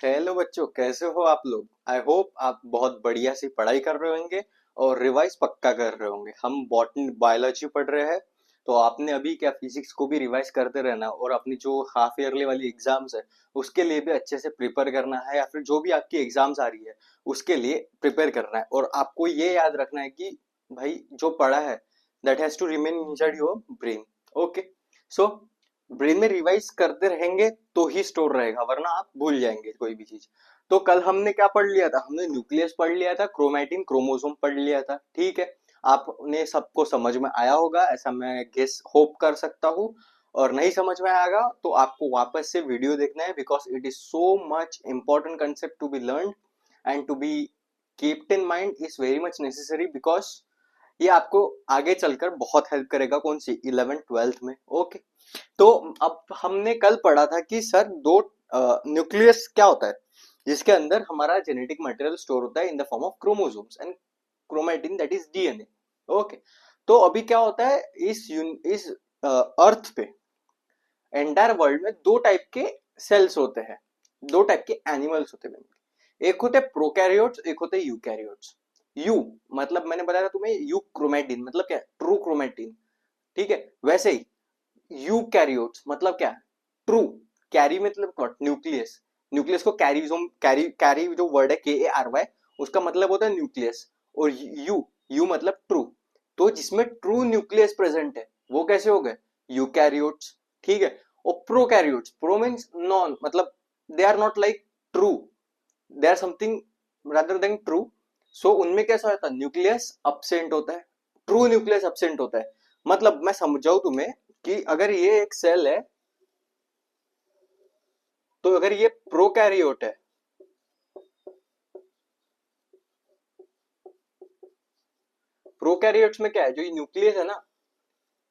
Hello बच्चों, कैसे हो आप लोग। आई होप आप बहुत बढ़िया सी पढ़ाई कर रहे होंगे और रिवाइज पक्का कर रहे होंगे। हम बॉटनी बायोलॉजी पढ़ रहे हैं, तो आपने अभी क्या फिजिक्स को भी रिवाइज करते रहना और अपनी जो हाफ ईयरली वाली एग्जाम्स है उसके लिए भी अच्छे से प्रिपेयर करना है, या फिर जो भी आपकी एग्जाम्स आ रही है उसके लिए प्रिपेयर करना है। और आपको ये याद रखना है कि भाई जो पढ़ा है that has to remain inside your brain. Okay, so brain में रिवाइज करते रहेंगे तो ही स्टोर रहेगा, वरना आप भूल जाएंगे कोई भी चीज। तो कल हमने क्या पढ़ लिया था, हमने न्यूक्लियस पढ़ लिया था, क्रोमैटिन क्रोमोसोम पढ़ लिया था। ठीक है, आपने सबको समझ में आया होगा ऐसा मैं गेस होप कर सकता हूँ। और नहीं समझ में आएगा तो आपको वापस से वीडियो देखना है, because it is so much important concept to be learn and to be kept in mind is very much necessary, because ये आपको आगे चलकर बहुत हेल्प करेगा। कौन सी 11th 12th में। ओके, तो अब हमने कल पढ़ा था कि सर दो न्यूक्लियस क्या होता है, जिसके अंदर हमारा जेनेटिक मटेरियल स्टोर होता है in the form of chromosomes and chromatin that is DNA. Okay, तो अभी क्या होता है इस अर्थ पे एंटायर वर्ल्ड में दो टाइप के सेल्स होते हैं, दो टाइप के एनिमल्स होते हैं। एक होते प्रोकैरियोट्स, एक होते यूकैरियोट्स। यू मतलब मैंने बताया था तुम्हें, यू क्रोमैटिन मतलब क्या, ट्रू क्रोमैटिन। ठीक है, वैसे ही यूकैरियोट्स मतलब क्या, ट्रू। कैरी मतलब व्हाट, न्यूक्लियस। न्यूक्लियस को कैरीजोम, कैरी कैरी जो वर्ड है KARY, उसका मतलब होता है न्यूक्लियस। और यू यू मतलब ट्रू। तो जिसमें ट्रू न्यूक्लियस प्रेजेंट है वो कैसे हो गए, यूकैरियोट्स। ठीक है, और प्रोकैरियोट्स, प्रो मीन्स नॉन, मतलब they are not like true, they are something rather than true. So उनमें कैसा होता है, न्यूक्लियस अब्सेंट होता है, ट्रू न्यूक्लियस अब्सेंट होता है। मतलब मैं समझाऊं तुम्हें कि अगर ये एक सेल है, तो अगर ये प्रोकैरियोट है, प्रोकैरियोट्स में क्या है, जो ये न्यूक्लियस है ना,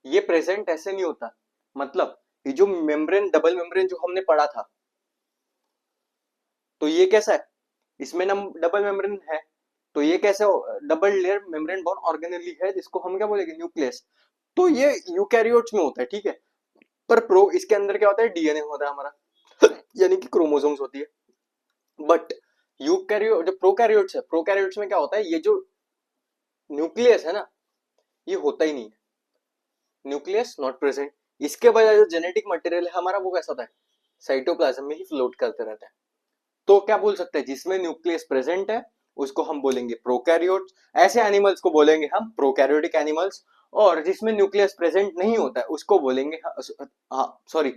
ये प्रेजेंट ऐसे नहीं होता। मतलब ये जो मेम्ब्रेन, डबल मेम्ब्रेन जो हमने पढ़ा था, तो ये कैसा है, इसमें ना डबल मेम्ब्रेन है, तो ये कैसे double layer membrane born organelle है, जिसको हम क्या बोलेंगे, न्यूक्लियस। तो ये यूकैरियोट्स में होता है। ठीक है, पर प्रो इसके अंदर क्या होता है, डीएनए होता है हमारा यानी कि क्रोमोसोम्स होती है। बट यूकैरियोट जो प्रोकैरियोट्स है, प्रोकैरियोट्स में क्या होता है, ये जो न्यूक्लियस है ना, ये होता ही नहीं है, न्यूक्लियस नॉट प्रेजेंट। इसके बजाय जो जेनेटिक मटेरियल है हमारा वो कैसा होता है, साइटोप्लाज्म में ही फ्लोट करते रहता है। तो क्या बोल सकते हैं, जिसमें न्यूक्लियस प्रेजेंट है उसको हम बोलेंगे प्रोकैरियोट्स, ऐसे एनिमल्स को बोलेंगे हम प्रोकैरियोटिक एनिमल्स। और जिसमें न्यूक्लियस प्रेजेंट नहीं होता है उसको बोलेंगे, सॉरी,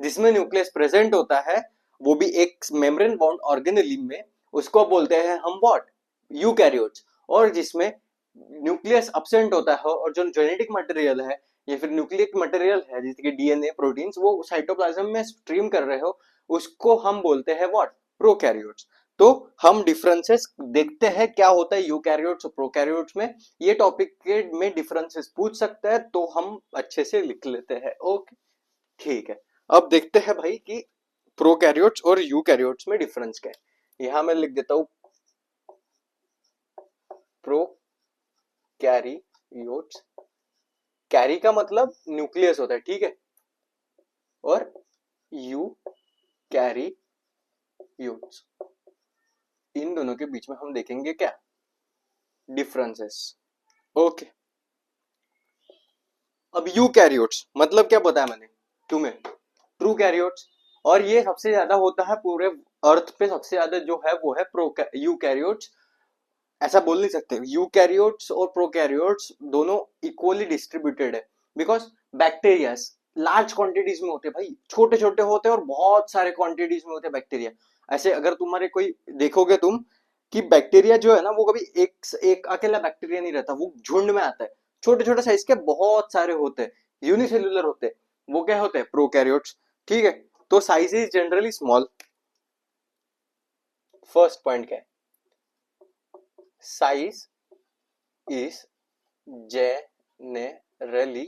जिसमें न्यूक्लियस प्रेजेंट होता है वो भी एक मेम्ब्रेन बाउंड ऑर्गेनेली में, उसको बोलते हैं हम व्हाट, यूकैरियोट्स। और जिसमें न्यूक्लियस अब्सेंट होता है और जो जेनेटिक मटेरियल है या फिर न्यूक्लिक मटेरियल है जैसे कि डीएनए प्रोटीन्स वो साइटोप्लाज्म में स्ट्रीम कर रहे हो, उसको हम बोलते हैं व्हाट, प्रोकैरियोट्स। तो हम डिफरेंसेस देखते हैं क्या होता है यूकैरियोट्स और प्रोकैरियोट्स में। ये टॉपिक के में डिफरेंसेस पूछ सकते हैं तो हम अच्छे से लिख लेते हैं। ओके, ठीक है। अब देखते हैं भाई कि प्रोकैरियोट्स और यूकैरियोट्स में डिफरेंस क्या है। यहां मैं लिख देता हूं प्रोकैरियोट्स। कैरी का मतलब न्यूक्लियस होता है, ठीक है, और यूकैरियोट्स, इन दोनों के बीच में हम देखेंगे क्या डिफरेंसेस। ओके, अब यूकैरियोट्स मतलब क्या बताया मैंने तुम्हें, ट्रू कैरियोट्स। और ये सबसे ज्यादा होता है पूरे अर्थ पे, सबसे ज्यादा जो है वो है प्रो यूकैरियोट्स। ऐसा बोल नहीं सकते, यूकैरियोट्स और प्रोकैरियोट्स दोनों इक्वली डिस्ट्रीब्यूटेड है, बिकॉज बैक्टीरिया लार्ज क्वांटिटीज में होते हैं भाई, छोटे छोटे होते हैं और बहुत सारे क्वांटिटीज में होते हैं बैक्टीरिया। ऐसे अगर तुम्हारे कोई देखोगे तुम कि बैक्टीरिया जो है ना वो कभी एक एक अकेला बैक्टीरिया नहीं रहता, वो झुंड में आता है, छोटे छोटे साइज के बहुत सारे होते हैं, यूनिसेल्युलर होते हैं, वो क्या होते हैं, प्रोकैरियोट्स। ठीक है, तो size is generally small. First point क्या है, साइज इज generally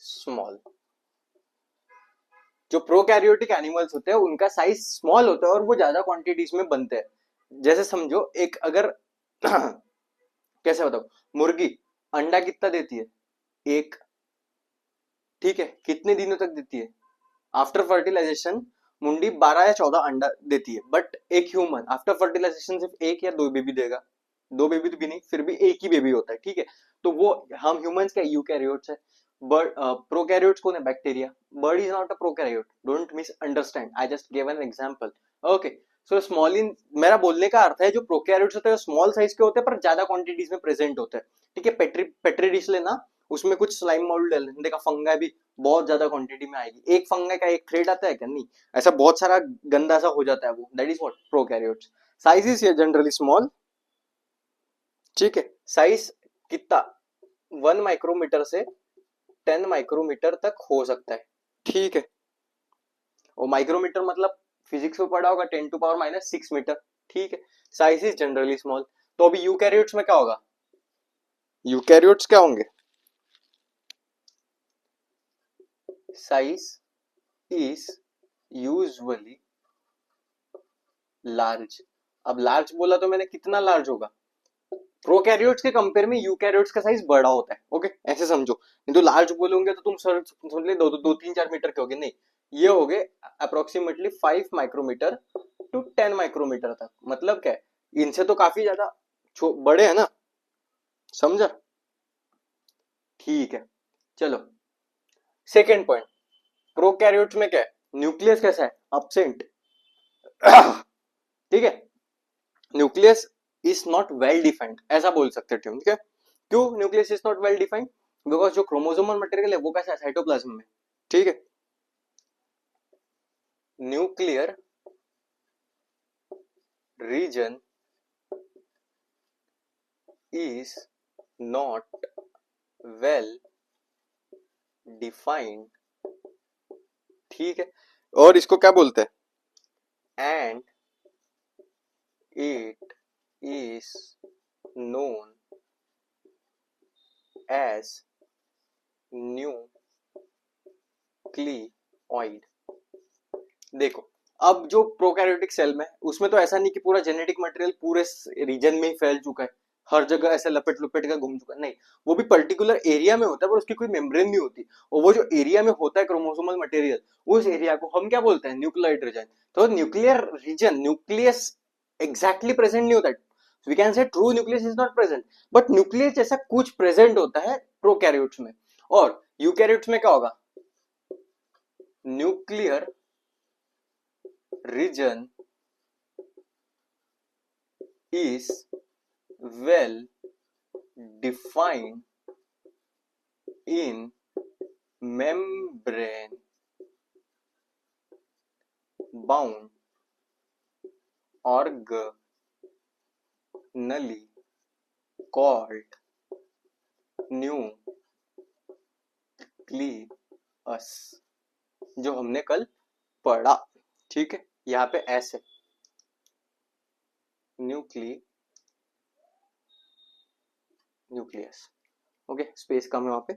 small। जो प्रोकैरियोटिक एनिमल्स होते हैं उनका साइज स्मॉल होता है और वो ज्यादा क्वांटिटीज में बनते हैं। जैसे समझो एक अगर कैसे बताओ, मुर्गी अंडा कितना देती है, एक। ठीक है, कितने दिनों तक देती है, आफ्टर फर्टिलाइजेशन मुंडी 12 या 14 अंडा देती है, बट एक ह्यूमन आफ्टर फर्टिलाइजेशन सिर्फ एक या दो बेबी देगा। दो बेबी तो भी नहीं, फिर भी एक ही बेबी होता है, ठीक है। तो वो हम ह्यूमंस क्या यूकैरियोट्स है, बर्ड प्रोकैरियोट्स कौन है, bacteria. Bird is not a prokaryote, don't miss understand, I just give an example. Okay, so small in, मेरा बोलने का अर्थ है जो प्रोकैरियोट्स होते हैं स्मॉल साइज के होते हैं पर ज्यादा क्वांटिटीज में प्रेजेंट होते हैं, ठीक है। पेट्री पेट्री डिश लेना, उसमें कुछ स्लाइम मोल्ड डाल देखा, फंगा भी बहुत ज्यादा क्वांटिटी में आएगी। एक फंगा का एक थ्रेड आता है क्या, नहीं, ऐसा बहुत सारा गंदा सा हो जाता है वो, that is what prokaryotes. Size is generally small, ठीक है। साइज कितना, 1 माइक्रोमीटर से 10 माइक्रोमीटर तक हो सकता है, ठीक है। और माइक्रोमीटर मतलब फिजिक्स में पढ़ा होगा 10⁻⁻�6 मीटर, ठीक है। Size is generally small. तो अभी यूकैरियोट्स में क्या होगा, यूकैरियोट्स क्या होंगे, साइज इज यूजुअली लार्ज। अब लार्ज बोला तो मैंने, कितना लार्ज होगा, प्रोकैरियोट्स के कंपेयर में यूकैरियोट्स का साइज बड़ा होता है, ओके, ऐसे समझो। नहीं तो लार्ज बोलोगे तो तुम सर समझ ले 2-3-4 मीटर के होगे, नहीं, ये हो गए अप्रोक्सीमेटली 5 माइक्रोमीटर टू 10 माइक्रोमीटर तक। मतलब क्या है, इनसे तो काफी ज्यादा बड़े हैं ना, समझा, ठीक है। चलो सेकेंड पॉइंट, प्रोकैरियोट्स में क्या है, न्यूक्लियस कैसा है, अब्सेंट, ठीक है। Nucleus is not well defined, ऐसा बोल सकते हो, ठीक है। क्यों nucleus is not well defined, because जो क्रोमोसोमल मटेरियल है वो कैसा है, साइटोप्लाज्म में, ठीक है। Nuclear region is not well defined, ठीक है। और इसको क्या बोलते हैं, and it is known as nucleoid. देखो, अब जो प्रोकैरियोटिक सेल में, उसमें तो ऐसा नहीं कि पूरा जेनेटिक मटेरियल पूरे रीजन में ही फैल चुका है, हर जगह ऐसे लपेट लपेट कर घूम चुका है, नहीं, वो भी पर्टिकुलर एरिया में होता है पर उसकी कोई मेम्ब्रेन नहीं होती। और वो जो एरिया में होता है क्रोमोसोमल मटेरियल, उस एरिया को हम क्या बोलते हैं, न्यूक्लियोइड रीजन। तो nuclear region, nucleus exactly present नहीं होता, we can say true nucleus is not present, but nucleus जैसा कुछ प्रेजेंट होता है प्रोकैरियोट्स में। और यूकैरियोट्स में क्या होगा, nuclear region is well defined in membrane bound organelle called nucleus, जो हमने कल पढ़ा, ठीक है। यहाँ पे ऐसे न्यूक्लियस, ओके, स्पेस कम है वहां पे,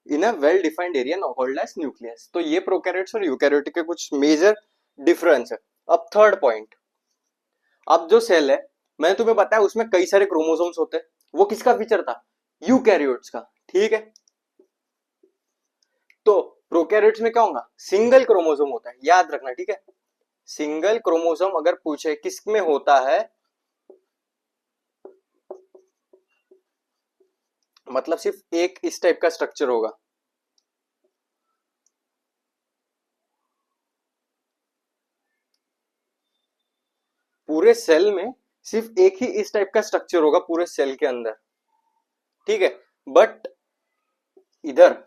in a well defined area called as nucleus. तो ये प्रोकैरियोट्स और यूकैरियोटिक के कुछ मेजर डिफरेंस है। अब थर्ड पॉइंट, अब जो सेल है, मैंने तुम्हें बताया उसमें कई सारे क्रोमोसोम्स होते हैं, वो किसका फीचर था, यूकैरियोट्स का, ठीक है। तो प्रोकैरियोट्स में क्या होगा, सिंगल क्रोमोसोम होता है, याद रखना, ठीक है। सिंगल क्रोमोसोम अगर पूछे किस में होता है, मतलब सिर्फ एक इस टाइप का स्ट्रक्चर होगा, पूरे सेल में सिर्फ एक ही इस टाइप का स्ट्रक्चर होगा पूरे सेल के अंदर, ठीक है। बट इधर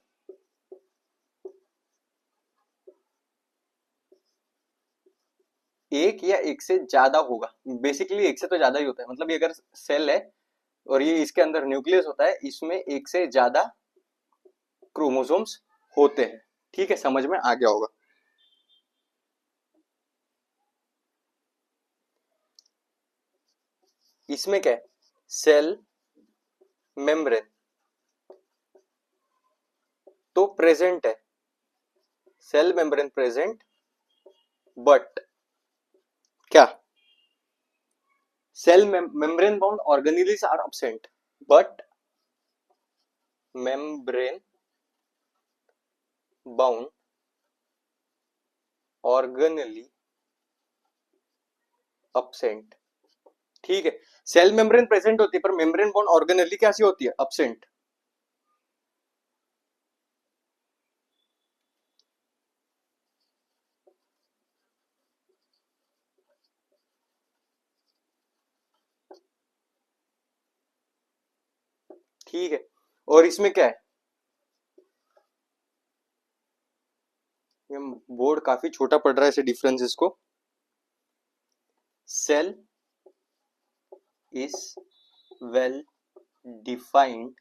एक या एक से ज्यादा होगा, बेसिकली एक से तो ज्यादा ही होता है, मतलब ये अगर सेल है और ये इसके अंदर न्यूक्लियस होता है, इसमें एक से ज्यादा क्रोमोसोम्स होते हैं, ठीक है, समझ में आ गया होगा। इसमें क्या है, सेल मेम्ब्रेन तो प्रेजेंट है, सेल मेम्ब्रेन प्रेजेंट, बट क्या, cell membrane bound organelles are absent, but membrane bound organelle absent। ठीक है, सेल मेम्ब्रेन प्रेजेंट होती है पर मेम्ब्रेन बॉन्ड ऑर्गेनेली कैसी होती है, absent। ठीक है, और इसमें क्या है, ये बोर्ड काफी छोटा पड़ रहा है इसे डिफरेंसेस को। Cell is well defined,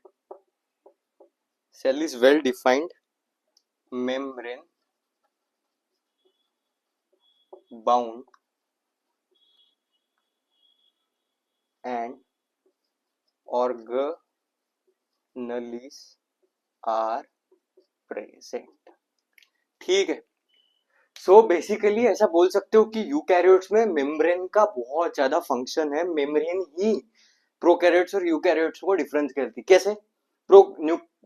cell is well defined membrane bound and organelles are present। ठीक है, सो बेसिकली ऐसा बोल सकते हो कि यूकैरियोट्स में मेम्ब्रेन का बहुत ज्यादा फंक्शन है। मेम्ब्रेन ही प्रोकैरियोट्स और यूकैरियोट्स को डिफरेंस करती है। कैसे? प्रो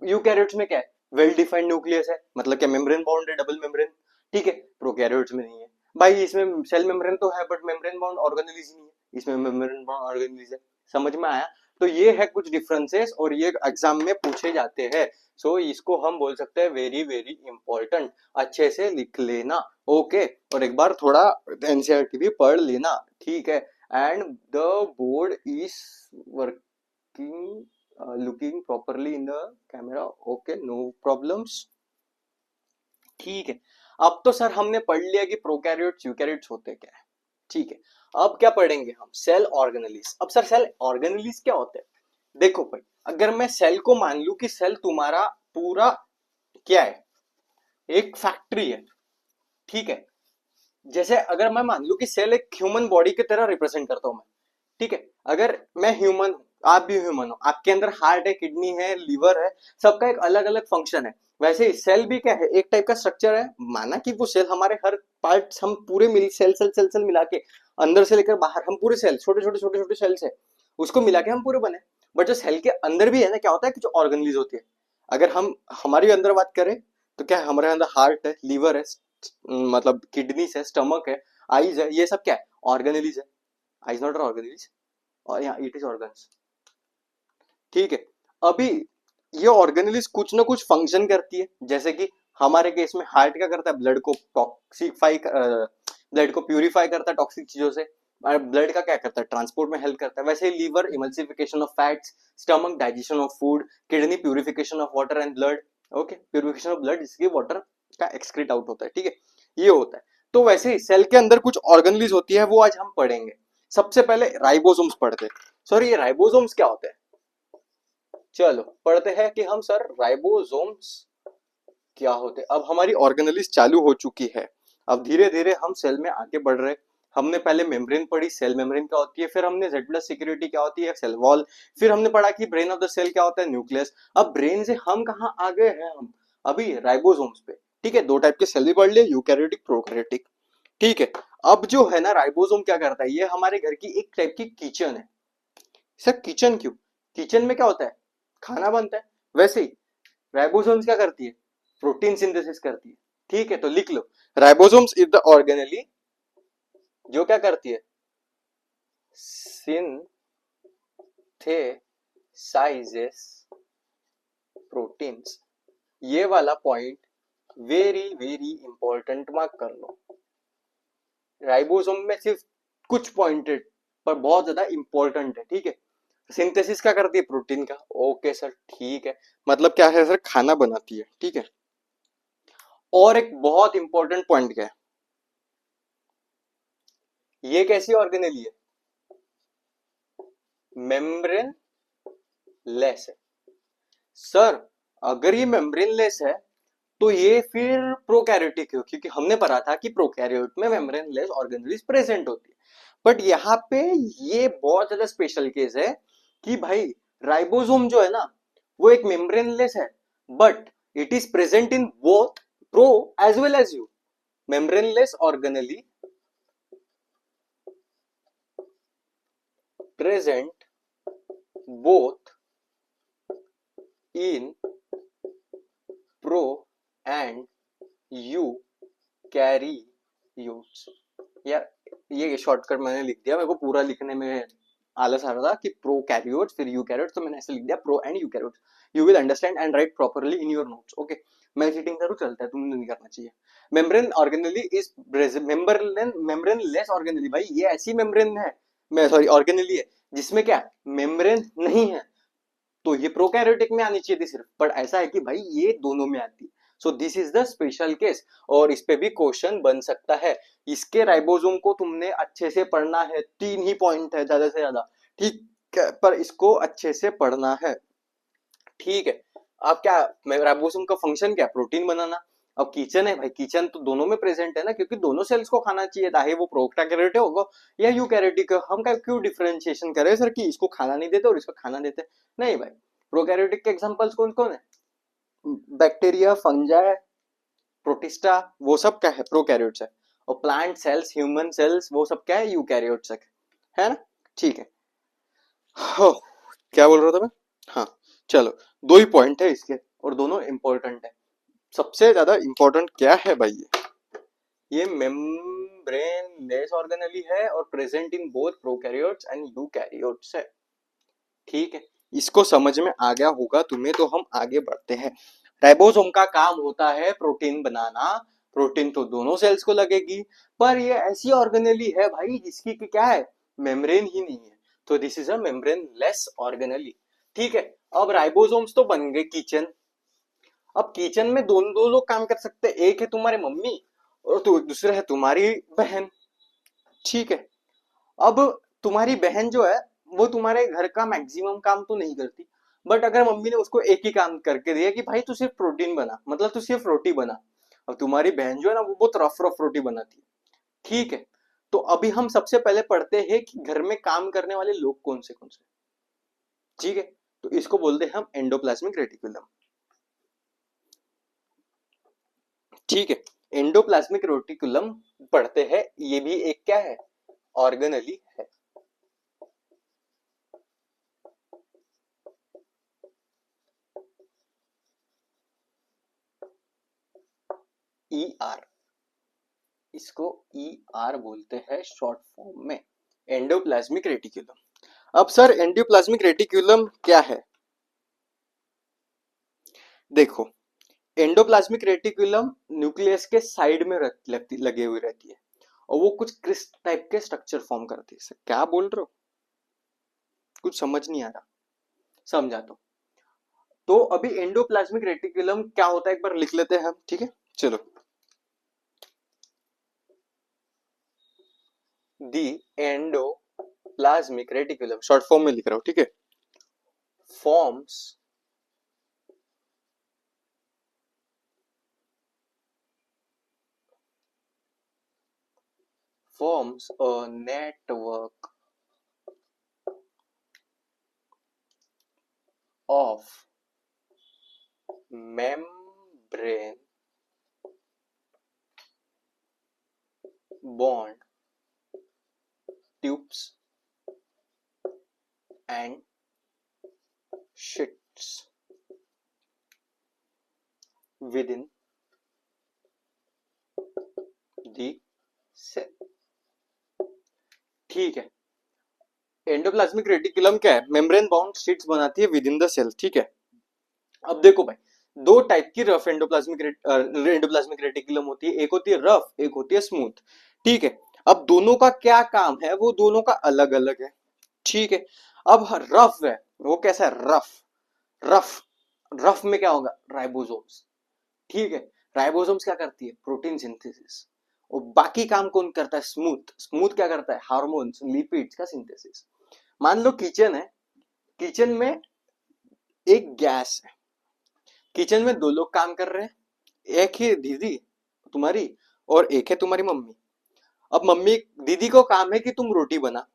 यूकैरियोट्स में क्या है, वेल डिफाइंड न्यूक्लियस है, मतलब क्या मेम्ब्रेन बाउंड है, डबल मेम्ब्रेन। ठीक है, प्रोकैरियोट्स में नहीं है। भाई इसमें सेल मेम्ब्रेन तो है बट मेम्ब्रेन बाउंड ऑर्गेनेलिज नहीं है, इसमें मेम्ब्रेन बाउंड ऑर्गेनेलिज है। समझ में आया? तो ये है कुछ डिफरेंसेस और ये एग्जाम में पूछे जाते हैं। सो इसको हम बोल सकते हैं वेरी वेरी इंपॉर्टेंट, अच्छे से लिख लेना। ओके, और एक बार थोड़ा एनसीईआरटी भी पढ़ लेना। ठीक है, and the board is working, looking properly in the camera. Okay, no problems. ठीक है, अब तो सर हमने पढ़ लिया कि प्रोकैरियोट्स यूकैरियोट्स होते क्या है। ठीक है, अब क्या पढ़ेंगे हम, सेल ऑर्गेनेलिस। अब सर सेल ऑर्गेनेलिस क्या होते हैं? देखो भाई, अगर मैं सेल को मान लू कि सेल तुम्हारा पूरा क्या है, एक फैक्ट्री है। ठीक है, जैसे अगर मैं मान लू कि सेल एक ह्यूमन बॉडी की तरह रिप्रेजेंट करता हूं मैं। ठीक है, अगर मैं ह्यूमन हूं, आप भी ह्यूमन हो, आपके अंदर हार्ट है, किडनी है, लीवर है, सबका एक अलग अलग फंक्शन है। वैसे ही सेल भी क्या है, एक टाइप का स्ट्रक्चर है। माना कि वो सेल हमारे हर पार्ट हम पूरे मिल सेल सेल सेल सेल मिला के, अंदर से लेकर बाहर हम पूरे सेल, छोटे छोटे छोटे छोटे सेल्स है, उसको मिला के हम पूरे बने। बट जो सेल के अंदर भी है ना, क्या होता है कि जो ऑर्गेनलीज होती है। अगर हम हमारी अंदर बात करें तो क्या है, हमारे अंदर हार्ट है, लीवर है, मतलब किडनीज है, स्टमक है, आईज है, ये सब क्या है, ऑर्गेनलीज है। आईज नॉट ऑर्गेनलीज, और यहाँ इट इज ऑर्गन्स। ठीक है, अभी ये ऑर्गेनलीज कुछ ना कुछ फंक्शन करती है। जैसे कि हमारे केस में हार्ट क्या करता है, ब्लड को टॉक्सिफाई, ब्लड को प्यूरिफाई करता है टॉक्सिक चीजों से। और ब्लड का क्या करता है, ट्रांसपोर्ट में हेल्प करता है। वैसे ही liver emulsification of fats, stomach digestion of food, kidney purification of water and blood. Okay, purification of blood, जिसकी वाटर का एक्सक्रीट आउट होता है। ठीक है, ये होता है। तो वैसे ही सेल के अंदर कुछ ऑर्गेनलीज होती है, वो आज हम पढ़ेंगे। सबसे पहले राइबोसोम्स पढ़ते हैं। सॉरी, ये राइबोसोम्स क्या होते हैं? चलो पढ़ते हैं कि हम सर राइबोसोम्स क्या होते हैं। अब हमारी ऑर्गेनेलिस चालू हो चुकी है, अब धीरे धीरे हम सेल में आगे बढ़ रहे हैं। हमने पहले मेम्ब्रेन पढ़ी, सेल मेम्ब्रेन क्या होती है, फिर हमने जेड प्लस सिक्योरिटी क्या होती है, सेल वॉल, फिर हमने पढ़ा कि ब्रेन ऑफ द सेल क्या होता है, न्यूक्लियस। अब ब्रेन से हम कहाँ आ गए हैं, हम अभी राइबोसोम्स पे। ठीक है, दो टाइप के सेल भी पढ़ लिए, यूकैरियोटिक, प्रोकैरियोटिक। ठीक है, अब जो है ना राइबोसोम क्या करता है, ये हमारे घर की एक टाइप की किचन है। सर किचन क्यों? किचन में क्या होता है, खाना बनता है। वैसे ही राइबोसोम्स क्या करती है, प्रोटीन सिंथेसिस करती है। ठीक है, तो लिख लो, राइबोसोम्स इज द ऑर्गेनेली जो क्या करती है, सिंथेसाइजेस प्रोटीन्स। ये वाला point very very important, mark कर लो। राइबोसोम में सिर्फ कुछ पॉइंटेड पर बहुत ज्यादा इंपॉर्टेंट है। ठीक है, सिंथेसिस क्या करती है, प्रोटीन का। ओके सर, ठीक है, मतलब क्या है सर, खाना बनाती है। ठीक है, और एक बहुत इंपॉर्टेंट पॉइंट क्या है, ये कैसी ऑर्गेनेली है, मेम्ब्रेन लेस है। सर अगर ये मेम्ब्रेन लेस है तो ये फिर प्रोकैरियोटिक है, क्योंकि हमने पढ़ा था कि प्रोकैरियोट में मेम्ब्रेन लेस ऑर्गेनेलीज प्रेजेंट होती है। बट यहाँ पे ये बहुत ज्यादा स्पेशल केस है कि भाई राइबोसोम जो है ना, वो एक मेम्ब्रेन लेस है, but it is present in both pro as well as eu. Membrane less organelle present both in pro and eukaryotes। यार ये शॉर्टकट मैंने लिख दिया, मेरे को पूरा लिखने में आलस आ रहा था कि प्रो कैरियोट फिर यू कैरियोट, तो मैंने ऐसे लिख दिया pro and eukaryote. You will understand and write properly in your notes. Okay, मैं चीटिंग करूँ चलता है, तुमने नहीं करना चाहिए। Membrane organelle is membrane less organelle, भाई ये ऐसी मेम्ब्रेन है, मैं सॉरी ऑर्गेनेली है जिसमें क्या मेम्ब्रेन नहीं है, तो ये प्रोकैरियोटिक में आनी चाहिए थी सिर्फ, पर ऐसा है कि भाई ये दोनों में आती है। So this is the special case, और इस पे भी क्वेश्चन बन सकता है। इसके राइबोसोम को तुमने अच्छे से पढ़ना है, 3 ही पॉइंट है ज्यादा से ज्यादा, ठीक है, पर इसको अच्छे से पढ़ना है, ठीक है। अब क्या, राइबोसोम का फंक्शन क्या, प्रोटीन बनाना। अब किचन है भाई, किचन तो दोनों में प्रेजेंट है ना, क्योंकि दोनों सेल्स को खाना चाहिए, चाहे वो प्रोकैरियोटिक होगा या यूकैरियोटिक। हम क्या क्यों डिफरेंशिएशन करें सर कि इसको खाना नहीं देते और इसको खाना देते, नहीं भाई। प्रोकैरियोटिक के एग्जांपल्स कौन कौन है, बैक्टीरिया, फंजाई, प्रोटिस्टा, वो सब क्या है, प्रोकैरियोट्स है। और प्लांट सेल्स, ह्यूमन सेल्स, वो सब क्या है, यूकैरियोट्स है ना, ठीक है। हो, क्या बोल रहा था मैं, हाँ, चलो, 2 ही पॉइंट है इसके और दोनों इंपॉर्टेंट है। सबसे ज्यादा इंपॉर्टेंट क्या है भाई, ये मेम्ब्रेन लेस ऑर्गेनेली है और present in both prokaryotes and eukaryotes है, ठीक है। इसको समझ में आ गया होगा तुम्हें, तो हम आगे बढ़ते हैं। राइबोसोम का काम होता है प्रोटीन बनाना, प्रोटीन तो दोनों सेल्स को लगेगी, पर ये ऐसी ऑर्गेनेली है भाई जिसकी की क्या है, मेम्ब्रेन ही नहीं है, तो this is a membrane less organelle, ठीक है। अब राइबोसोम्स तो बन गए किचन। अब किचन में दोनों दो लोग काम कर सकते हैं, एक है तुम्हारी मम्मी और तो दूसरा है तुम्हारी बहन, ठीक है। अब तुम्हारी बहन जो है वो तुम्हारे घर का मैक्सिमम काम तो नहीं करती, बट अगर मम्मी ने उसको एक ही काम करके दिया कि भाई तू सिर्फ प्रोटीन बना, मतलब तू सिर्फ रोटी बना, अब तुम्हारी बहन जो है ना वो बहुत रफ रफ रोटी बनाती है, ठीक है। तो अभी हम सबसे पहले पढ़ते हैं कि घर में काम करने वाले लोग कौन से, ठीक है। तो इसको बोलते हैं हम एंडोप्लाज्मिक रेटिकुलम, ठीक है। एंडोप्लाज्मिक रेटिकुलम पढ़ते हैं, ये भी एक क्या है, ऑर्गेनेली है। ई आर, इसको ई आर बोलते हैं शॉर्ट फॉर्म में, एंडोप्लाज्मिक रेटिकुलम। अब सर एंडोप्लाज्मिक रेटिकुलम क्या है, देखो, एंडोप्लाज्मिक रेटिकुलम न्यूक्लियस के साइड में लगे हुए रहती है, और वो कुछ क्रिस्प टाइप के स्ट्रक्चर फॉर्म करती है। क्या बोल रहे हो, कुछ समझ नहीं आ रहा, समझा तो अभी एंडोप्लाज्मिक रेटिकुलम क्या होता है एक बार लिख लेते हैं हम, ठीक है, चलो। दी एंडोप्लाज्मिक रेटिकुलम शॉर्ट फॉर्म में लिख रहा हूं, ठीक है, forms forms a network of membrane bond tubes and sheets within the cell, ठीक है। एंडोप्लाज्मिक रेटिकुलम क्या है, मेम्ब्रेन बाउंड शीट्स बनाती है विद इन द सेल, ठीक है। अब देखो भाई, दो टाइप की रफ एंडोप्लाज्मिक रेटिकुलम होती है, एक होती है रफ, एक होती है स्मूथ, ठीक है। अब दोनों का क्या काम है, वो दोनों का अलग अलग है, ठीक है। अब रफ है, वो कैसा है, रफ, रफ, रफ में क्या होगा, राइबोसोम्स, ठीक है। राइबोसोम्स क्या करती है, प्रोटीन सिंथेसिस, और बाकी काम कौन करता है, स्मूथ, स्मूथ क्या करता है, हार्मोन्स, लिपिड्स का सिंथेसिस। मान लो किचन है, किचन में एक गैस है, किचन में दो लोग काम कर रहे हैं, एक ही दीदी तुम्हारी और एक है तुम्हारी मम्मी। अब मम्मी, दीदी को काम है कि तुम रोटी बना,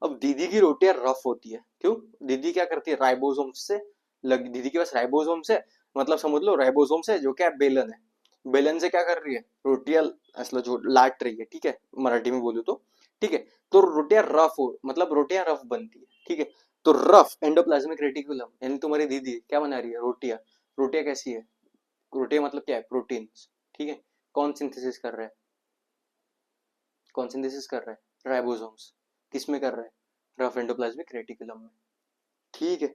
अब दीदी की रोटियां रफ होती है, क्यों, दीदी क्या करती है, राइबोसोम से दीदी के पास राइबोसोम से, मतलब समझ लो राइबोसोम से जो क्या बेलन है, बेलन से क्या कर रही है, रोटियां असला जो लाट रही है, ठीक है, मराठी में बोलूं तो, ठीक है। तो रोटियां रफ हो, मतलब रोटियां रफ बनती है, ठीक है। तो रफ एंडोप्लाज्मिक रेटिकुलम, यानी तुम्हारी दीदी क्या बना रही है, रोटियां, रोटियां कैसी है, रोटियां मतलब क्या है, प्रोटीन, ठीक है। कौन सिंथेसिस कर रहा है, कौन सिंथेसिस कर रहा है? राइबोसोम्स। किस में कर रहा है? रफ एंडोप्लाज्मिक रेटिकुलम में। ठीक है,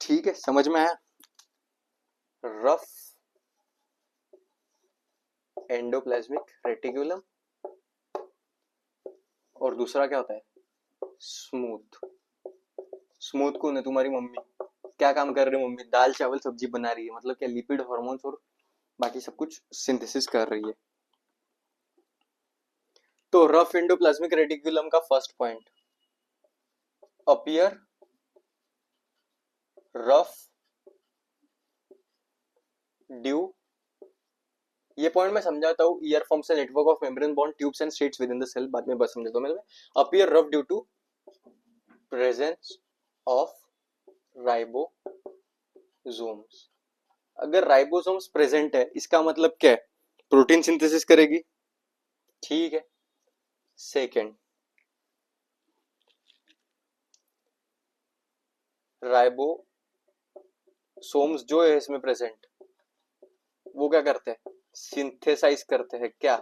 ठीक है, समझ में आया। रफ एंडोप्लाज्मिक रेटिकुलम, और दूसरा क्या होता है? स्मूथ। स्मूथ कौन है? तुम्हारी मम्मी। क्या काम कर रही है मम्मी? दाल चावल सब्जी बना रही है, मतलब क्या लिपिड, हार्मोन्स और बाकी सब कुछ सिंथेसिस कर रही है। तो रफ एंडोप्लाज्मिक रेटिकुलम का first point, appear rough due, ये पॉइंट मैं समझाता हूँ। ER forms a network of membrane bond tubes and straits within the cell, बाद में बस समझाता हूँ मैं। Appear rough due to presence of ribosomes. अगर राइबोसोम्स प्रेजेंट है, इसका मतलब क्या है? प्रोटीन सिंथेसिस करेगी, ठीक है। सेकेंड, राइबोसोम्स जो है इसमें प्रेजेंट, वो क्या करते हैं? सिंथेसाइज करते हैं क्या?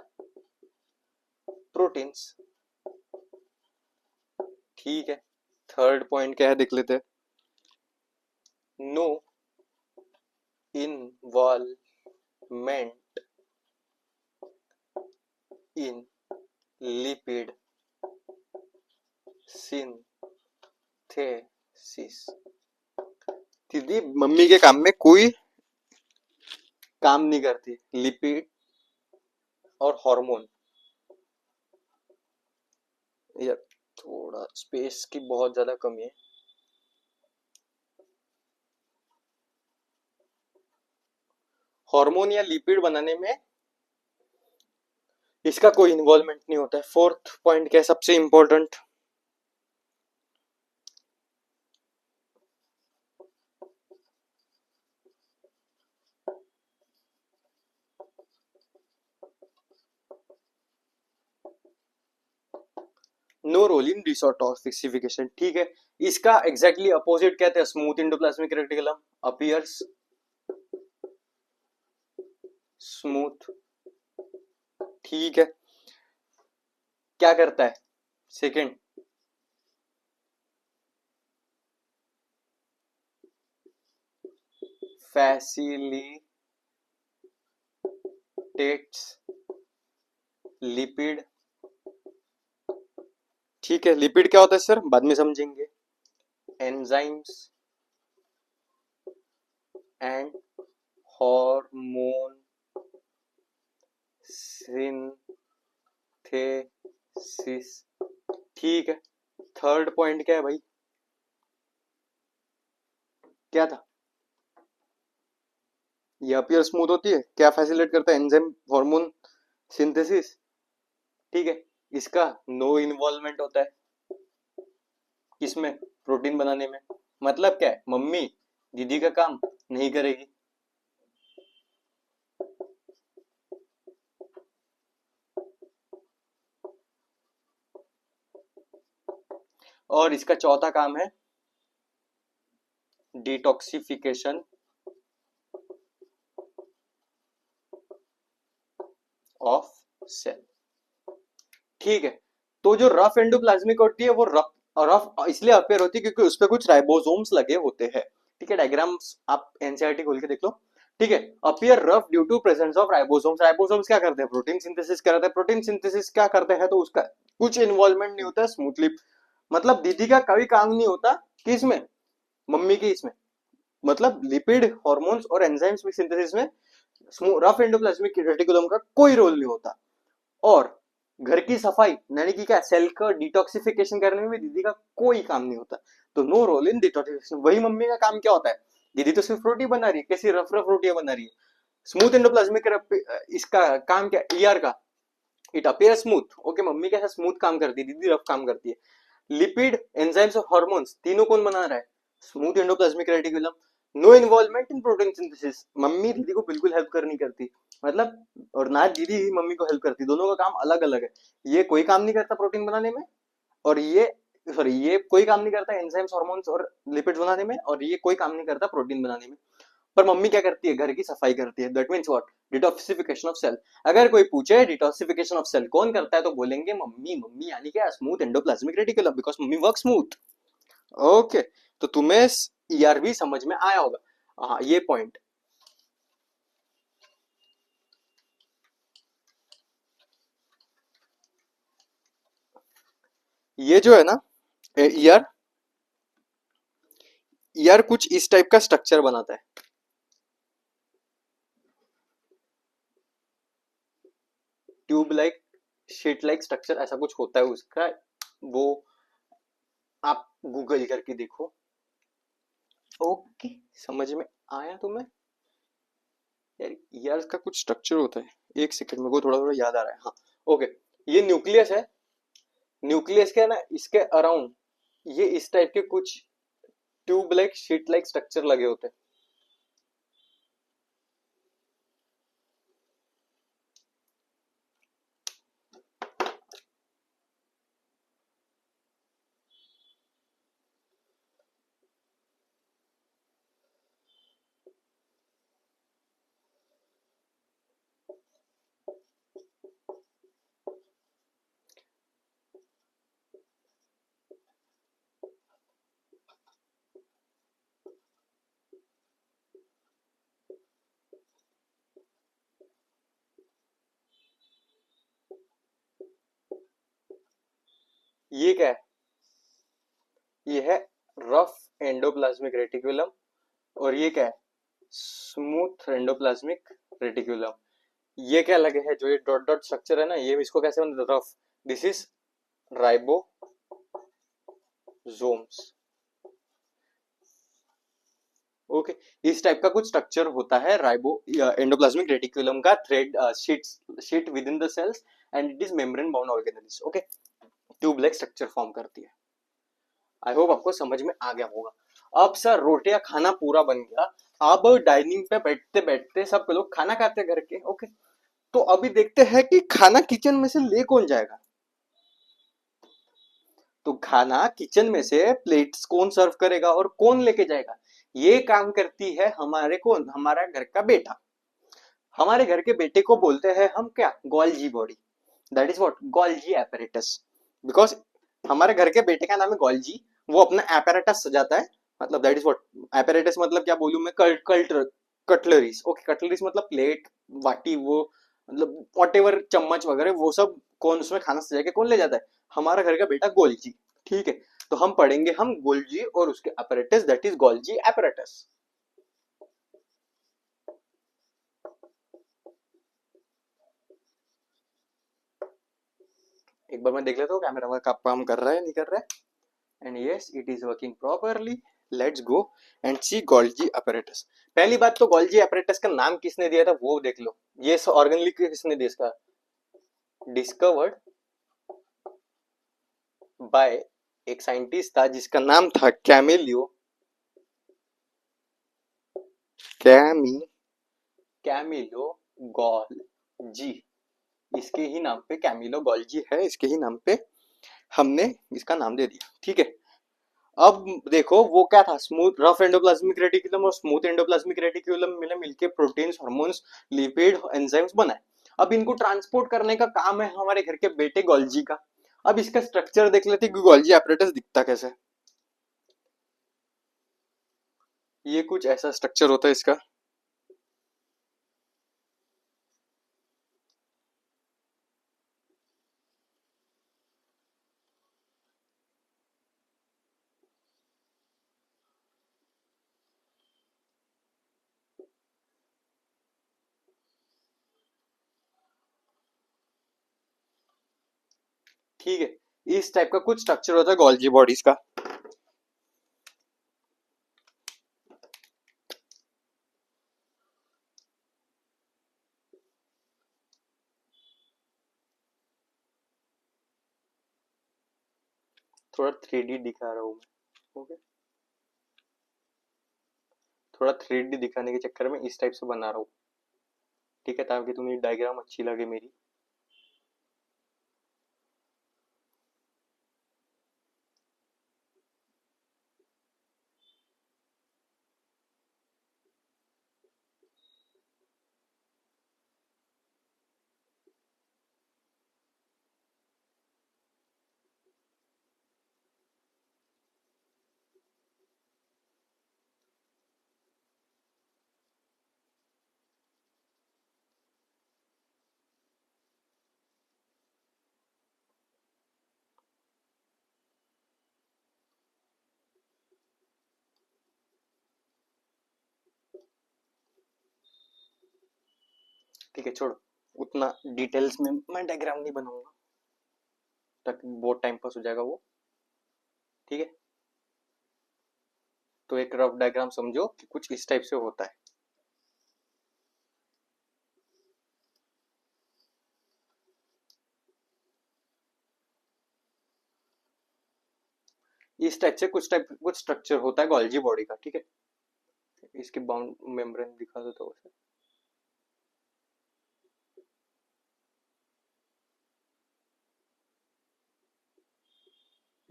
प्रोटीन्स, ठीक है। थर्ड पॉइंट क्या है देख लेते हैं। No involvement in lipid synthesis. दीदी मम्मी के काम में कोई काम नहीं करती, लिपिड और हार्मोन। यार थोड़ा स्पेस की बहुत ज्यादा कमी है। हार्मोन या लिपिड बनाने में इसका कोई इन्वॉल्वमेंट नहीं होता है। फोर्थ पॉइंट क्या है सबसे इंपॉर्टेंट? नो रोल इन डिसऑर्टोसिफिकेशन, ठीक है। इसका एग्जैक्टली अपोजिट कहते हैं smooth endoplasmic reticulum appears smooth, ठीक है। क्या करता है? सेकेंड, फैसिलिटेट्स लिपिड, ठीक है। लिपिड क्या होता है सर? बाद में समझेंगे। एंजाइम्स एंड हार्मोन सिंथेसिस, ठीक है। थर्ड पॉइंट क्या है भाई? क्या था? ये अपीयर स्मूथ होती है, क्या फैसिलिटेट करता है? एंजाइम हार्मोन सिंथेसिस, ठीक है। इसका नो इन्वॉल्वमेंट होता है किसमें? प्रोटीन बनाने में। मतलब क्या है? मम्मी दीदी का काम नहीं करेगी। और इसका चौथा काम है डिटॉक्सिफिकेशन ऑफ सेल, ठीक है। तो जो रफ एंडोप्लाज्मिक होती है वो रफ रफ इसलिए अपेयर होती है क्योंकि उस पर कुछ राइबोसोम्स लगे होते हैं, ठीक है। डायग्राम्स आप एनसीईआरटी खोल के देख लो, ठीक है। Appear rough due to presence of ribosomes. Ribosomes क्या करते हैं? प्रोटीन सिंथेसिस करते हैं। प्रोटीन सिंथेसिस क्या करते हैं? तो उसका कुछ इन्वॉल्वमेंट नहीं होता है स्मूथली, मतलब दीदी का कोई काम नहीं होता किसमें? मम्मी की इसमें। मतलब लिपिड हार्मोन्स और एंजाइम्स सिंथेसिस में रफ एंडोप्लाज्मिक रेटिकुलम का कोई रोल नहीं होता। और घर की सफाई यानी कि क्या, सेल का डिटॉक्सिफिकेशन करने में भी दीदी का कोई काम नहीं होता। तो नो रोल इन डिटॉक्सिफिकेशन। वही मम्मी का काम क्या होता है? दीदी तो सिर्फ रोटी बना रही है, कैसी रफ रफ रोटियां बना रही है। स्मूथ एंडोप्लाज्मिक इसका काम क्या? ईआर का it appear smooth, okay. Mummy कैसा स्मूथ काम करती है, दीदी रफ काम करती है। लिपिड एंजाइम्स और हार्मोन्स तीनों कौन बना रहा है? Smooth endoplasmic reticulum. No involvement in protein synthesis, मम्मी दीदी को बिल्कुल हेल्प कर नहीं करती, मतलब, और ना दीदी ही मम्मी को हेल्प करती, दोनों का काम अलग अलग है। ये कोई काम नहीं करता प्रोटीन बनाने में, और ये ये कोई काम नहीं करता एंजाइम्स हार्मोन्स और लिपिड्स बनाने में, और ये कोई काम नहीं करता प्रोटीन बनाने में। पर मम्मी क्या करती है, घर की सफाई करती है। That means what, detoxification of cell. अगर कोई पूछे डिटॉक्सिफिकेशन ऑफ सेल कौन करता है, तो बोलेंगे मम्मी। मम्मी यानी क्या, smooth endoplasmic reticulum, because mummy work smooth. Okay, तो तुम्हें ईआरबी समझ में आया होगा। हाँ, ये पॉइंट। ये जो है ना, ईआर, ईआर कुछ इस टाइप का स्ट्रक्चर बनाता है। Tube like, sheet like structure ऐसा कुछ होता है उसका। वो आप गूगल करके देखो। ओके, समझ में आया तुम्हें? यार, यार इसका कुछ स्ट्रक्चर होता है। एक सेकंड, मेरे को थोड़ा थोड़ा याद आ रहा है। हाँ, ओके। ये न्यूक्लियस है। न्यूक्लियस के ना, इसके अराउंड ये इस टाइप के कुछ tube like, sheet like structure लगे होते हैं। ये क्या है? ये है रफ एंडोप्लाज्मिक रेटिकुलम। और ये क्या है? Smooth endoplasmic reticulum. ये क्या लगे है, जो ये डॉट डॉट स्ट्रक्चर है ना, ये इसको कैसे बनता है, rough. This is ribosomes. Okay, इस टाइप का कुछ स्ट्रक्चर होता है राइबो एंडोप्लाज्मिक रेटिकुलम का, thread sheet, sheet within the cells, and it is membrane bound organelles. Okay, tube like structure form करती है। आई होप आपको समझ में आ गया होगा। अब सर, रोटियां खाना पूरा बन गया। अब डाइनिंग पे बैठते बैठते सब लोग खाना खाते हैं घर के। ओके, तो अभी देखते हैं कि खाना किचन में से ले कौन जाएगा। तो खाना किचन में से प्लेट्स कौन सर्व करेगा और कौन लेके जाएगा, ये काम करती है हमारे कौन, हमारा घर का बेटा। हमारे घर के बेटे को बोलते हैं हम क्या, Golgi body. That is what, Golgi apparatus. Because हमारे घर के बेटे का नाम है गोल्जी। वो अपना एपरेटस सजाता है। मतलब दैट इज व्हाट, एपरेटस मतलब क्या बोलूं मैं, कटलरीज। ओके, कटलरीज मतलब प्लेट, वाटी, वो मतलब वॉट एवर, चम्मच वगैरह, वो सब कौन उसमें खाना सजा के कौन ले जाता है, हमारा घर का बेटा गोल्जी। ठीक है, तो हम पढ़ेंगे हम गोल्जी और उसके apparatus, that is Golgi apparatus। एक बार मैं देख लेता हूँ कैमरा वर्क काम कर रहा है नहीं कर रहा है। And yes, it is working properly. Let's go and see Golgi apparatus। पहली बात तो, गोल्जी apparatus का नाम किसने दिया था वो देख लो। ये ऑर्गेनिक किसने दिया इसका, डिस्कवर्ड बाय एक साइंटिस्ट था जिसका नाम था कैमिलियो, कैमी कैमिलो गॉल्जी। इसके ही नाम पे कैमिलो गॉल्जी है, इसके ही नाम पे हमने इसका नाम दे दिया। ठीक है, अब देखो वो क्या था, स्मूथ रफ एंडोप्लाज्मिक रेटिकुलम और स्मूथ एंडोप्लाज्मिक रेटिकुलम मिले मिलके प्रोटीन्स, हार्मोन्स, लिपिड, एंजाइम्स बनाए। अब इनको ट्रांसपोर्ट करने का काम है हमारे घर के बेटे गोल्जी का। अब इसका स्ट्रक्चर देख लेते कि गोल्जी एपरेटस दिखता कैसे। ये कुछ ऐसा स्ट्रक्चर होता है इसका। ठीक है, इस टाइप का कुछ स्ट्रक्चर होता है गोल्जी बॉडीज का। थोड़ा 3D दिखा रहा हूँ मैं। ओके, थोड़ा 3D दिखाने के चक्कर में इस टाइप से बना रहा हूँ। ठीक है, ताकि तुम्हें डायग्राम अच्छी लगे मेरी। ठीक है, छोड़ो, उतना डिटेल्स में मैं डायग्राम नहीं बनाऊंगा, तक बहुत टाइम पास हो जाएगा वो। ठीक है, तो एक रफ डायग्राम समझो कि कुछ इस टाइप से होता है। इस टाइप से कुछ स्ट्रक्चर होता है गोल्जी बॉडी का। ठीक है, इसकी बाउंड मेम्ब्रेन दिखा देता हूँ उसे।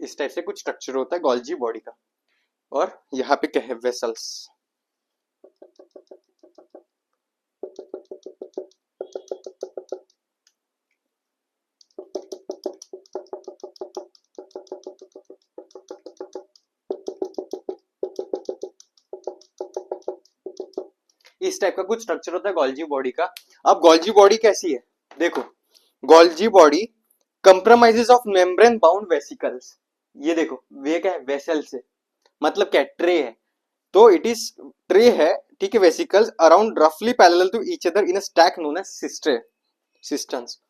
इस टाइप से कुछ स्ट्रक्चर होता है गोल्जी बॉडी का। और यहाँ पे क्या है, वेसल्स। इस टाइप का कुछ स्ट्रक्चर होता है गोल्जी बॉडी का। अब गोल्जी बॉडी कैसी है, देखो, Golgi body compromises of membrane bound vesicles. ये देखो, वे क्या है, वेसल्स है, मतलब क्या, ट्रे है। तो इट इज ट्रे है, ठीक है, वेसिकल्स अराउंड रफली parallel to each other in a stack known as cisterns.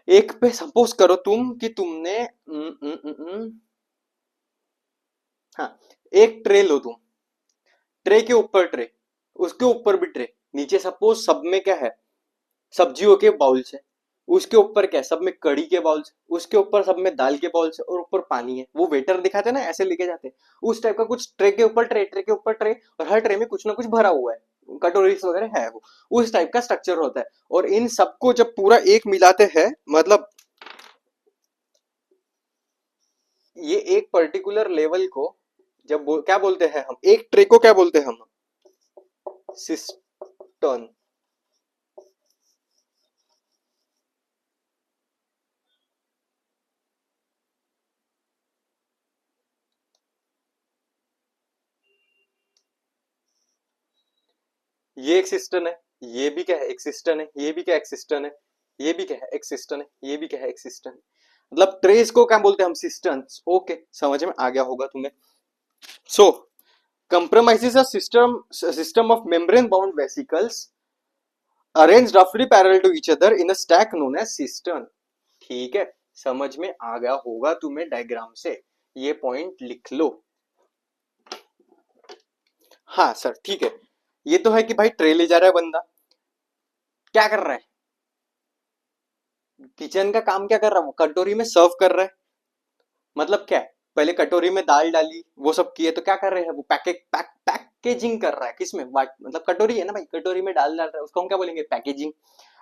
एक पे सपोज करो तुम कि तुमने हाँ, एक ट्रे लो तुम, ट्रे के ऊपर ट्रे, उसके ऊपर भी ट्रे, नीचे सपोज सब में क्या है, सब्जियों के बाउल्स है, उसके ऊपर क्या है, सब में कड़ी के बाउल्स, उसके ऊपर सब में दाल के बाउल्स है, और ऊपर पानी है। वो वेटर दिखाते हैं ना, ऐसे लेके जाते हैं। उस टाइप का कुछ ट्रे के ऊपर ट्रे, ट्रे के ऊपर ट्रे, और हर ट्रे में कुछ ना कुछ भरा हुआ है, कटोरी वगैरह है वो। उस टाइप का स्ट्रक्चर होता है। और इन सबको जब पूरा एक मिलाते हैं, मतलब ये एक पर्टिकुलर लेवल को जब क्या बोलते हैं हम, एक ट्रे को क्या बोलते हैं हम, सिस्टर्न। ये एक सिस्टर्न है, ये भी क्या है, एक सिस्टर्न है, ये भी क्या एक सिस्टर्न है, ये भी क्या है एक सिस्टर्न है, ये भी क्या है एक सिस्टर्न है। मतलब ट्रेस को क्या बोलते हैं हम, सिस्टर्न्स। ओके, समझ में आ गया होगा तुम्हें। सो compromises a system of membrane bound vesicles arranged roughly parallel to each other in a stack known as cistern। ठीक है, समझ में आ गया होगा तुम्हें डायग्राम से, ये पॉइंट लिख लो। हाँ सर, ठीक है, ये तो है कि भाई ट्रे ले जा रहा है बंदा, क्या कर रहा है, किचन का काम क्या कर रहा है, वो कटोरी में सर्व कर रहा है। मतलब क्या है, पहले कटोरी में दाल डाली, वो सब किए, तो क्या कर रहे हैं, वो पैकेजिंग कर रहा है, किसमें, मतलब कटोरी है ना भाई, कटोरी में डाल डाल रहा है, उसको हम क्या बोलेंगे, packaging.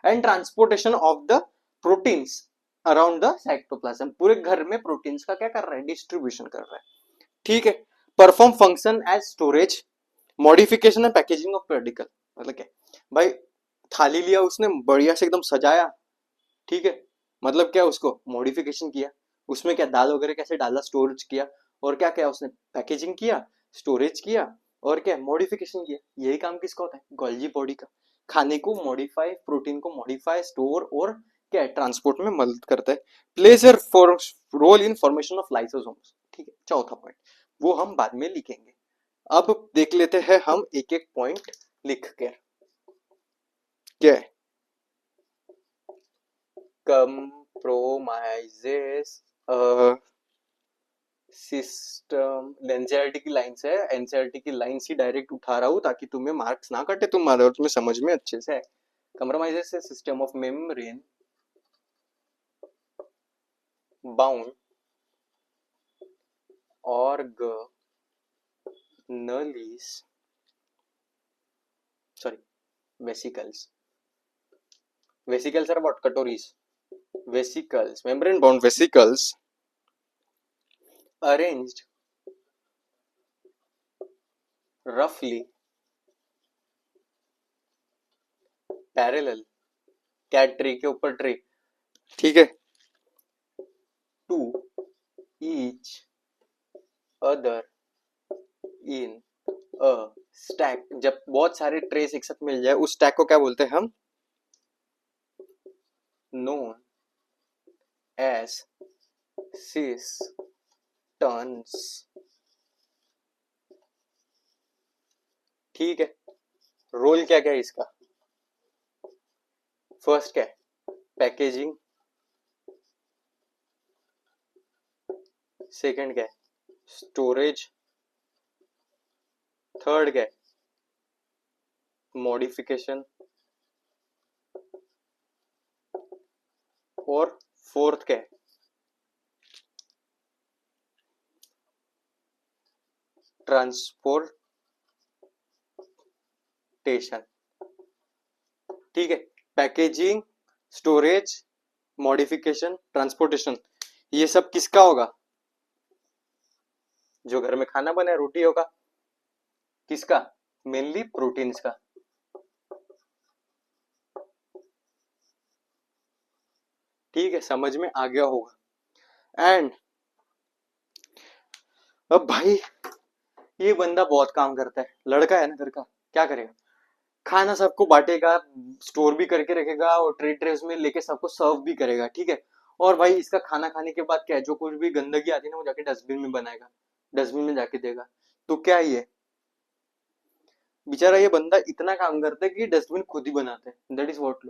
And transportation of the proteins around the cytoplasm, पूरे घर में प्रोटीन्स का क्या कर रहा है, डिस्ट्रीब्यूशन कर रहा है। ठीक है, perform function as storage, modification and packaging of pedicle. मतलब क्या भाई, थाली लिया उसने, बढ़िया से एकदम सजाया, ठीक है, मतलब क्या, उसको मॉडिफिकेशन किया, उसमें क्या दाल वगैरह कैसे डाला, स्टोरेज किया, और क्या क्या उसने पैकेजिंग किया, स्टोरेज किया, और क्या मॉडिफिकेशन किया। यही काम किसका होता है, गोल्जी बॉडी का। खाने को मॉडिफाई, प्रोटीन को मॉडिफाई, स्टोर और क्या है, ट्रांसपोर्ट में मदद करता है। Plays a role in formation of lysosomes. ठीक है, चौथा पॉइंट, वो हम बाद में लिखेंगे। अब देख लेते हैं हम एक एक पॉइंट लिख कर। क्या है, compromises सिस्टम, एनसीईआरटी की लाइन है, एनसीईआरटी की लाइन ही डायरेक्ट उठा रहा हूँ ताकि तुम्हें मार्क्स ना कटे तुम्हारे, और तुम्हें समझ में अच्छे से। कंप्रोमाइजेस है system of membrane bound organelles, sorry, vesicles, vesicles are what, कटोरीज, vesicles, membrane bound vesicles arranged roughly parallel, क्या ट्री के ऊपर ट्री, ठीक है, to each other in a stack. जब बहुत सारे ट्रेस एक साथ मिल जाए, उस स्टैक को क्या बोलते हैं हम, नोन एज सिस्टन्स। ठीक है, रोल क्या क्या है इसका, फर्स्ट क्या है? पैकेजिंग। सेकंड क्या है? स्टोरेज। थर्ड क्या है? मॉडिफिकेशन। और फोर्थ क्या है? ट्रांसपोर्टेशन। ठीक है, पैकेजिंग, स्टोरेज, मॉडिफिकेशन, ट्रांसपोर्टेशन, ये सब किसका होगा? जो घर में खाना बने, रोटी होगा। किसका? मेनली प्रोटीन्स का। ठीक है, समझ में आ गया होगा। एंड अब भाई, ये बंदा बहुत काम करता है, लड़का है ना घर का, क्या करेगा? खाना सबको बांटेगा, स्टोर भी करके रखेगा और ट्रे ट्रेस में लेके सबको सर्व भी करेगा, ठीक है। और भाई इसका खाना खाने के बाद क्या है, जो कुछ भी गंदगी आती है ना, वो जाके डस्टबिन में बनाएगा, डस्टबिन में जाके देगा। तो क्या ये बेचारा, ये बंदा इतना काम करता है कि डस्टबिन खुद ही बनाते हैं। That is what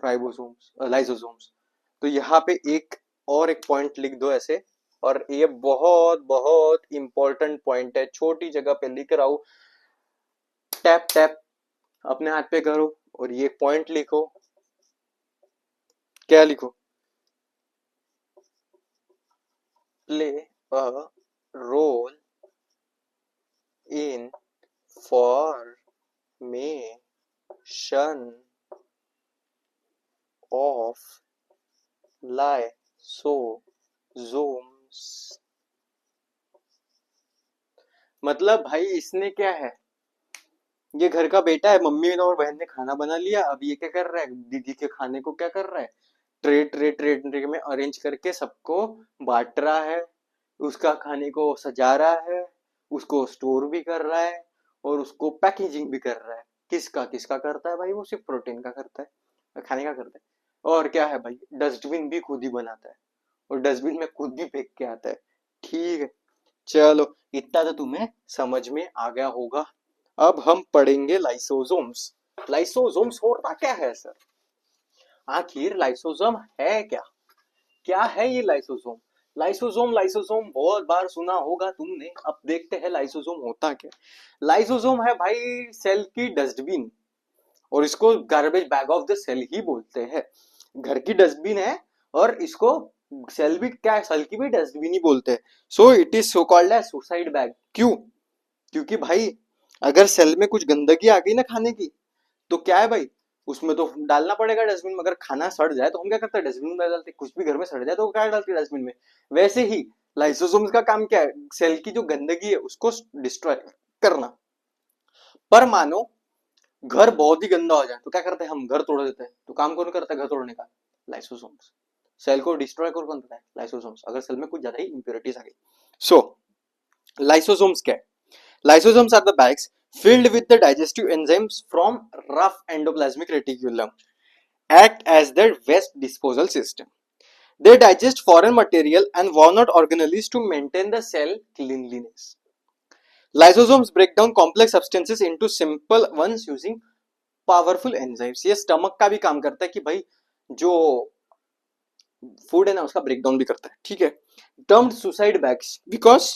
ribosomes, lysosomes. तो यहाँ पे एक और एक पॉइंट लिख दो ऐसे, और ये बहुत बहुत इंपॉर्टेंट पॉइंट है, छोटी जगह पे लिख रहा हूं, टैप टैप अपने हाथ पे करो और ये पॉइंट लिखो। क्या लिखो? Play a role in formation of lysosomes. मतलब भाई इसने क्या है, ये घर का बेटा है, मम्मी और बहन ने खाना बना लिया, अब ये क्या कर रहा है, दीदी के खाने को क्या कर रहा है, ट्रे ट्रे ट्रे ट्रे में अरेंज करके सबको बांट रहा है, उसका खाने को सजा रहा है, उसको स्टोर भी कर रहा है और उसको पैकेजिंग भी कर रहा है। किसका किसका करता है भाई? वो सिर्फ प्रोटीन का करता है, खाने का करता है। और क्या है भाई, डस्टबिन भी खुद ही बनाता है और डस्टबिन में खुद भी फेंक के आता है। ठीक है, चलो इतना तो तुम्हें समझ में आ गया होगा। अब हम पढ़ेंगे लाइसोसोम्स। लाइसोसोम्स होता क्या है सर? आखिर लाइसोसोम है क्या? क्या है ये लाइसोसोम? लाइसोसोम लाइसोसोम बहुत बार सुना होगा तुमने, अब देखते हैं लाइसोसोम होता क्या। लाइसोसोम है भाई सेल की डस्टबिन, और इसको garbage bag of the cell ही बोलते हैं। घर की डस्टबिन है और इसको सेल भी क्या है, सेल की भी डस्टबिन ही बोलते हैं। So it is so called as suicide bag. क्यों? क्योंकि भाई अगर सेल में कुछ गंदगी आ गई ना खाने की, तो क्या है भाई, उसमें तो डालना पड़ेगा डस्टबिन में। अगर खाना सड़ जाए तो हम क्या करते हैं, डस्टबिन में डालते हैं। कुछ भी घर में सड़ जाए तो क्या डालते हैं, डस्टबिन में। वैसे ही लाइसोसोम्स का काम क्या है, सेल की जो गंदगी है उसको डिस्ट्रॉय करना। पर मानो घर बहुत ही गंदा हो जाए तो क्या करते हैं, हम घर तोड़ देते हैं। तो काम कौन करता है घर तोड़ने का? लाइसोसोम्स। सेल को डिस्ट्रॉय कौन करता है? लाइसोसोम्स। अगर सेल में कुछ ज्यादा ही इंप्योरिटीज आ गई। सो लाइसोसोम्स क्या है? Lysosomes are the bags filled with the digestive enzymes from rough endoplasmic reticulum, act as their waste disposal system. They digest foreign material and worn out organelles to maintain the cell cleanliness. Lysosomes break down complex substances into simple ones using powerful enzymes. ये stomach का भी काम करता है कि भाई जो food है ना उसका ब्रेकडाउन भी करता है, ठीक है। Termed suicide bags because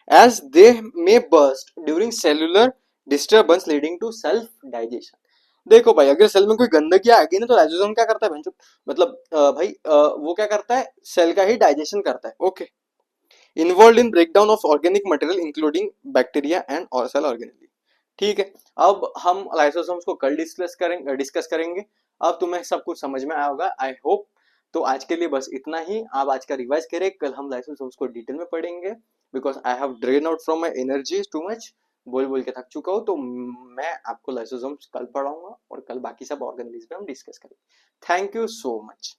as they may burst during cellular disturbance leading to self digestion. देखो भाई, अगर सेल में कोई गंदगी आ गई ना तो लाइसोसोम क्या करता है, मतलब भाई वो क्या करता है, सेल का ही डाइजेशन करता है। Okay, involve in breakdown of organic material including bacteria and और सेल ऑर्गेनिली। ठीक है, अब हम लाइसोसोम्स को कल डिस्कस करेंगे। अब तुम्हें सब कुछ समझ में आया होगा, आई होप। तो आज के लिए बस इतना ही, आप आज का रिवाइज करें, कल हम लाइसोसोम्स को डिटेल में पढ़ेंगे, because I have drain out from my energy too much. बोल बोल के थक चुका हूँ, तो मैं आपको लाइसोसोम्स कल पढ़ाऊंगा और कल बाकी सब ऑर्गेनिज्म पे हम डिस्कस करेंगे। Thank you so much.